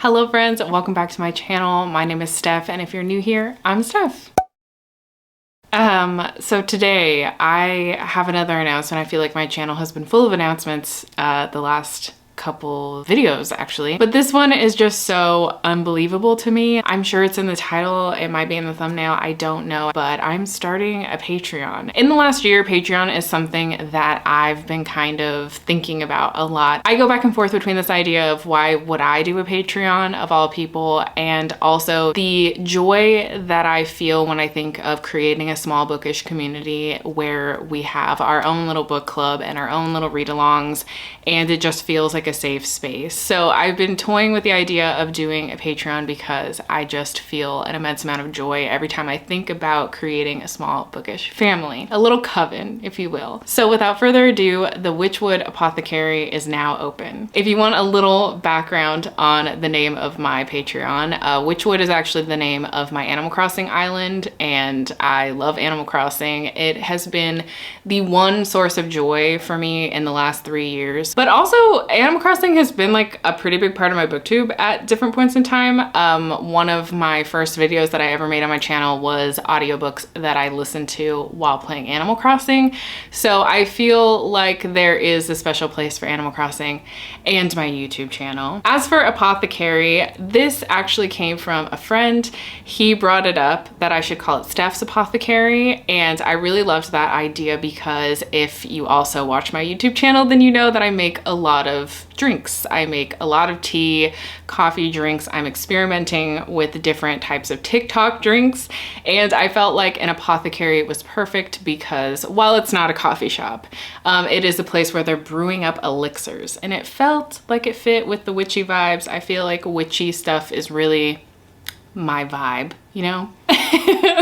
Hello friends, welcome back to my channel. My name is Steph, and if you're new here, I'm Steph. So today I have another announcement. I feel like my channel has been full of announcements the last couple videos actually, but this one is just so unbelievable to me. I'm sure it's in the title, it might be in the thumbnail, I don't know, but I'm starting a Patreon. In the last year, Patreon is something that I've been kind of thinking about a lot. I go back and forth between this idea of why would I do a Patreon of all people, and also the joy that I feel when I think of creating a small bookish community where we have our own little book club and our own little read-alongs, and it just feels like a safe space. So I've been toying with the idea of doing a Patreon because I just feel an immense amount of joy every time I think about creating a small bookish family, a little coven, if you will. So without further ado, the Witchwood Apothecary is now open. If you want a little background on the name of my Patreon, Witchwood is actually the name of my Animal Crossing island, and I love Animal Crossing. It has been the one source of joy for me in the last 3 years, but also Animal Crossing has been like a pretty big part of my booktube at different points in time. One of my first videos that I ever made on my channel was audiobooks that I listened to while playing Animal Crossing. So I feel like there is a special place for Animal Crossing and my YouTube channel. As for Apothecary, this actually came from a friend. He brought it up that I should call it Steph's Apothecary, and I really loved that idea because if you also watch my YouTube channel, then you know that I make a lot of drinks. I make a lot of tea, coffee drinks. I'm experimenting with different types of TikTok drinks, and I felt like an apothecary was perfect because while it's not a coffee shop, it is a place where they're brewing up elixirs, and it felt like it fit with the witchy vibes. I feel like witchy stuff is really my vibe, you know?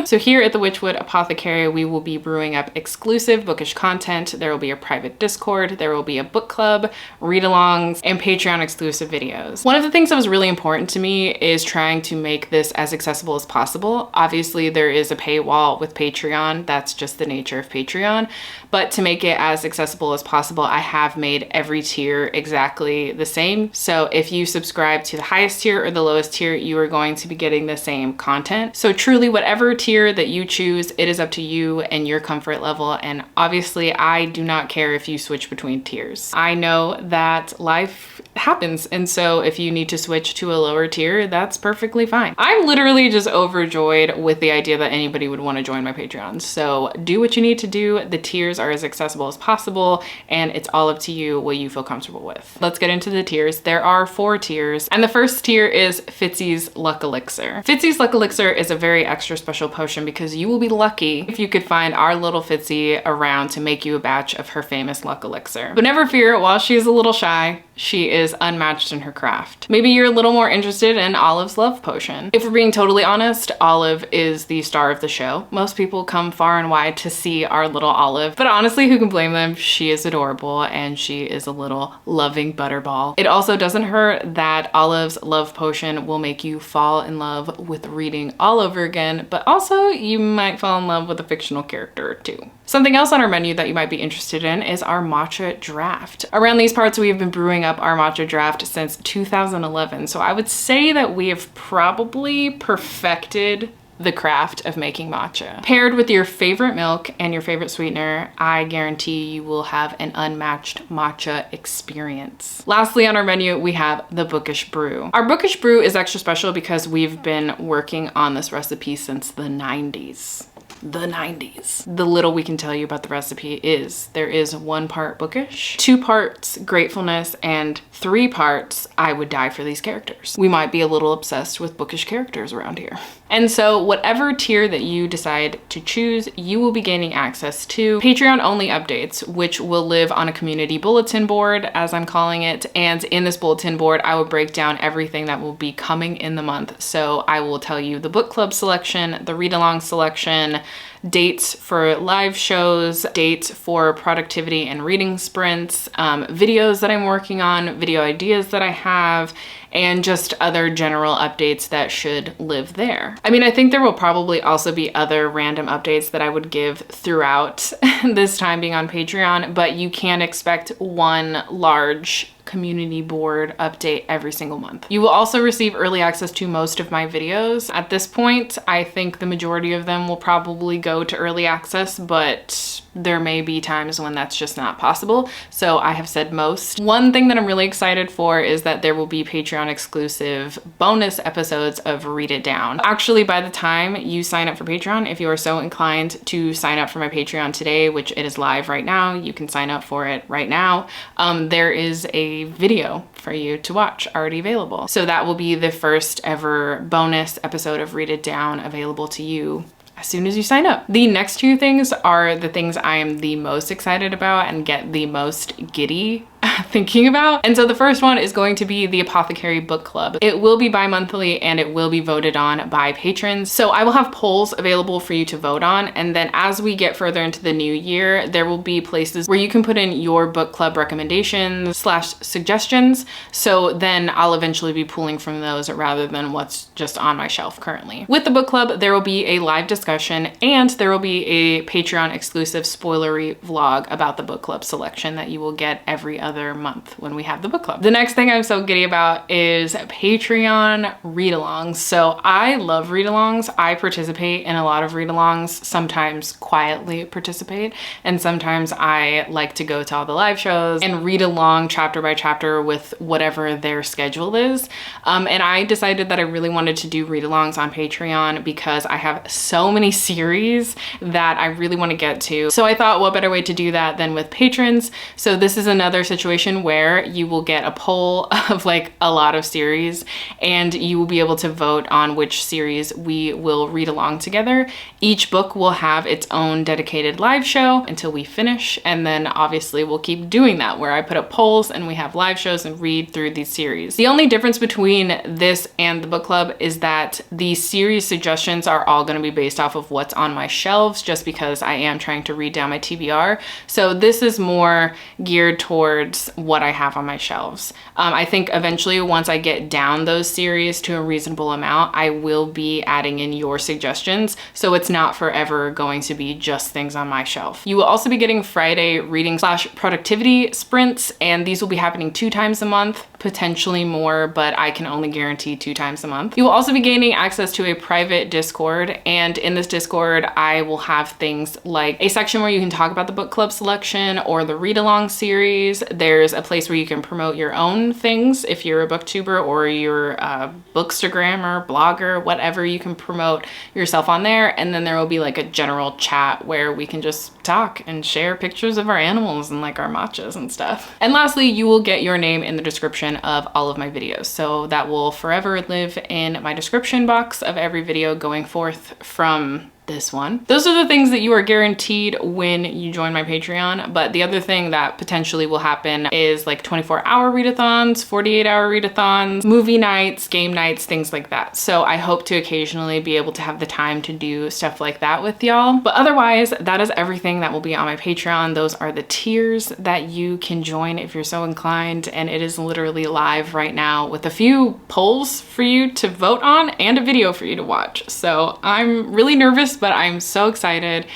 So here at the Witchwood Apothecary, we will be brewing up exclusive bookish content. There will be a private Discord, there will be a book club, read-alongs, and Patreon exclusive videos. One of the things that was really important to me is trying to make this as accessible as possible. Obviously, there is a paywall with Patreon. That's just the nature of Patreon. But to make it as accessible as possible, I have made every tier exactly the same. So if you subscribe to the highest tier or the lowest tier, you are going to be getting the same content. So truly, whatever tier that you choose, it is up to you and your comfort level. And obviously, I do not care if you switch between tiers. I know that life happens, and so if you need to switch to a lower tier, that's perfectly fine. I'm literally just overjoyed with the idea that anybody would want to join my Patreon. So do what you need to do. The tiers are as accessible as possible, and it's all up to you what you feel comfortable with. Let's get into the tiers. There are 4 tiers, and the first tier is Fitzy's Luck Elixir. Fitzy's Luck Elixir is a very extra special potion because you will be lucky if you could find our little Fitzy around to make you a batch of her famous luck elixir. But never fear, while she is a little shy, she is unmatched in her craft. Maybe you're a little more interested in Olive's love potion. If we're being totally honest, Olive is the star of the show. Most people come far and wide to see our little Olive, but honestly, who can blame them? She is adorable and she is a little loving butterball. It also doesn't hurt that Olive's love potion will make you fall in love with reading all over again, but also you might fall in love with a fictional character or two. Something else on our menu that you might be interested in is our matcha draft. Around these parts, we have been brewing up our matcha draft since 2011. So I would say that we have probably perfected the craft of making matcha. Paired with your favorite milk and your favorite sweetener, I guarantee you will have an unmatched matcha experience. Lastly on our menu, we have the Bookish Brew. Our Bookish Brew is extra special because we've been working on this recipe since the 90s. The little we can tell you about the recipe is there is 1 part bookish, 2 parts gratefulness, and 3 parts I would die for these characters. We might be a little obsessed with bookish characters around here. And so whatever tier that you decide to choose, you will be gaining access to Patreon only updates, which will live on a community bulletin board, as I'm calling it. And in this bulletin board, I will break down everything that will be coming in the month. So I will tell you the book club selection, the read-along selection, dates for live shows, dates for productivity and reading sprints, videos that I'm working on, video ideas that I have, and just other general updates that should live there. I mean, I think there will probably also be other random updates that I would give throughout this time being on Patreon, but you can expect one large community board update every single month. You will also receive early access to most of my videos. At this point, I think the majority of them will probably go to early access, but there may be times when that's just not possible. So I have said most. One thing that I'm really excited for is that there will be Patreon exclusive bonus episodes of Read It Down. Actually, by the time you sign up for Patreon, if you are so inclined to sign up for my Patreon today, which it is live right now, you can sign up for it right now. There is a video for you to watch already available. So that will be the first ever bonus episode of Read It Down available to you as soon as you sign up. The next two things are the things I am the most excited about and get the most giddy thinking about. And so the first one is going to be the Apothecary book club. It will be bi-monthly and it will be voted on by patrons. So I will have polls available for you to vote on. And then as we get further into the new year, there will be places where you can put in your book club recommendations / suggestions. So then I'll eventually be pulling from those rather than what's just on my shelf currently. With the book club, there will be a live discussion and there will be a Patreon exclusive spoilery vlog about the book club selection that you will get every other month when we have the book club. The next thing I'm so giddy about is Patreon read-alongs. So I love read-alongs. I participate in a lot of read-alongs, sometimes quietly participate, and sometimes I like to go to all the live shows and read along chapter by chapter with whatever their schedule is. And I decided that I really wanted to do read-alongs on Patreon because I have so many series that I really want to get to. So I thought, what better way to do that than with patrons? So this is another situation where you will get a poll of like a lot of series and you will be able to vote on which series we will read along together. Each book will have its own dedicated live show until we finish, and then obviously we'll keep doing that where I put up polls and we have live shows and read through these series. The only difference between this and the book club is that the series suggestions are all going to be based off of what's on my shelves, just because I am trying to read down my TBR. So this is more geared towards what I have on my shelves. I think eventually once I get down those series to a reasonable amount, I will be adding in your suggestions. So it's not forever going to be just things on my shelf. You will also be getting Friday reading / productivity sprints, and these will be happening 2 times a month, potentially more, but I can only guarantee 2 times a month. You will also be gaining access to a private Discord, and in this Discord, I will have things like a section where you can talk about the book club selection or the read-along series. There's a place where you can promote your own things if you're a booktuber or you're a bookstagrammer, blogger, whatever, you can promote yourself on there. And then there will be like a general chat where we can just talk and share pictures of our animals and like our matchas and stuff. And lastly, you will get your name in the description of all of my videos. So that will forever live in my description box of every video going forth from this one. Those are the things that you are guaranteed when you join my Patreon. But the other thing that potentially will happen is like 24-hour readathons, 48-hour readathons, movie nights, game nights, things like that. So I hope to occasionally be able to have the time to do stuff like that with y'all. But otherwise, that is everything that will be on my Patreon. Those are the tiers that you can join if you're so inclined. And it is literally live right now with a few polls for you to vote on and a video for you to watch. So I'm really nervous, but I'm so excited.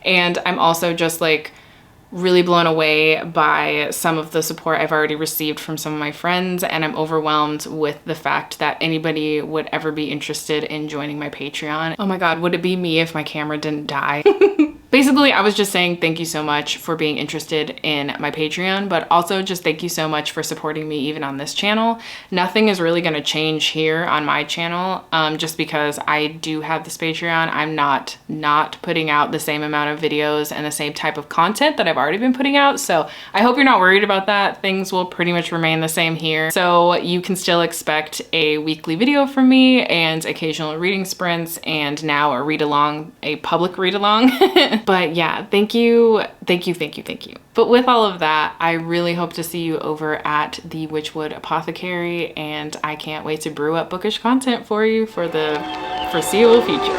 And I'm also just like really blown away by some of the support I've already received from some of my friends, and I'm overwhelmed with the fact that anybody would ever be interested in joining my Patreon. Oh my God, would it be me if my camera didn't die? Basically, I was just saying thank you so much for being interested in my Patreon, but also just thank you so much for supporting me even on this channel. Nothing is really gonna change here on my channel just because I do have this Patreon. I'm not putting out the same amount of videos and the same type of content that I've already been putting out. So I hope you're not worried about that. Things will pretty much remain the same here. So you can still expect a weekly video from me and occasional reading sprints, and now a read along, a public read along. But yeah, thank you. But with all of that, I really hope to see you over at the Witchwood Apothecary, and I can't wait to brew up bookish content for you for the foreseeable future.